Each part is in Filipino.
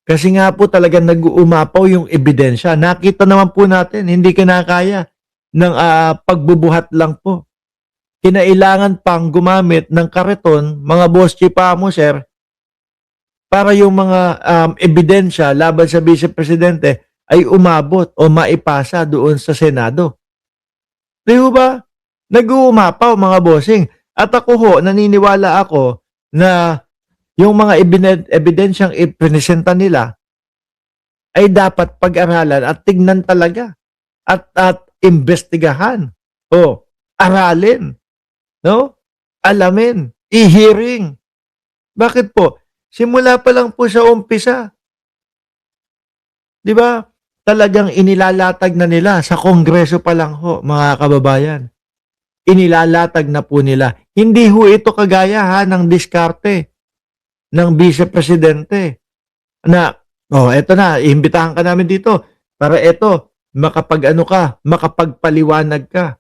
Kasi nga po talagang nag-uumapaw yung ebidensya. Nakita naman po natin, hindi kinakaya ng pagbubuhat lang po. Kinailangan pang gumamit ng kariton, mga boss chief mo, sir, para yung mga ebidensya laban sa Vice Presidente ay umabot o maipasa doon sa Senado. Di ba? Nag-uumapaw mga bossing. At ako ho, naniniwala ako na yung mga ebidensyang ipresenta nila ay dapat pag-aralan at tignan talaga at investigahan o aralin, no? Alamin, i-hearing. Bakit po? Simula pa lang po sa umpisa. 'Di ba? Talagang inilalatag na nila sa Kongreso pa lang ho, mga kababayan. Inilalatag na po nila. Hindi ho ito kagaya ng diskarte ng Vice Presidente na, eto na, iimbitahan ka namin dito para eto, makapagpaliwanag ka.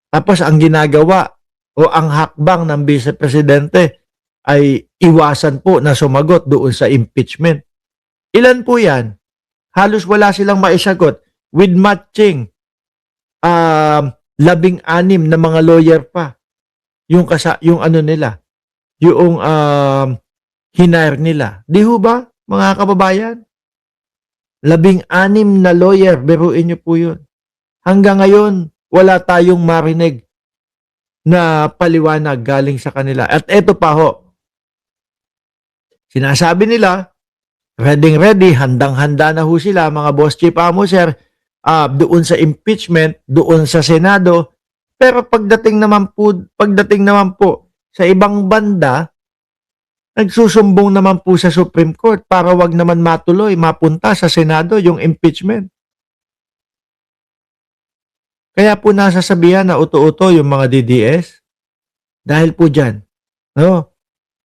Tapos ang ginagawa o ang hakbang ng Vice Presidente ay iwasan po na sumagot doon sa impeachment. Ilan po yan? Halos wala silang maisagot with matching 16 na mga lawyer pa yung ano nila, yung hinire nila. Di ho ba, mga kababayan? 16 na lawyer, biruin niyo po yun. Hanggang ngayon, wala tayong marinig na paliwanag galing sa kanila. At eto pa ho, sinasabi nila, ready, handang-handa na ho sila, mga boss chief mo, sir, doon sa impeachment, doon sa Senado. Pero pagdating naman po sa ibang banda, nagsusumbong naman po sa Supreme Court para wag naman mapunta sa Senado yung impeachment. Kaya po nasasabihan na uto-uto yung mga DDS dahil po dyan. No?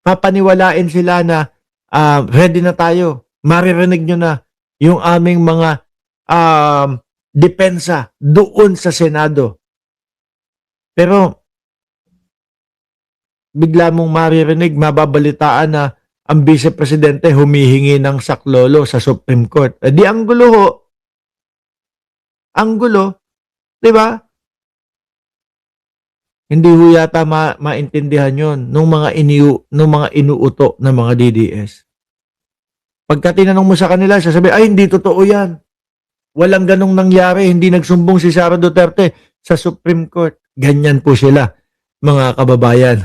Papaniwalain sila na ready na tayo. Maririnig nyo na yung aming mga depensa doon sa Senado. Pero bigla mong maririnig, mababalitaan na ang Vice Presidente humihingi ng saklolo sa Supreme Court. Di ang gulo ho. Ang gulo. Di ba? Hindi ho yata maintindihan yon nung mga inuuto ng mga DDS. Pagka tinanong mo sa kanila, sasabi, ay hindi totoo yan. Walang ganong nangyari, hindi nagsumbong si Sara Duterte sa Supreme Court. Ganyan po sila, mga kababayan.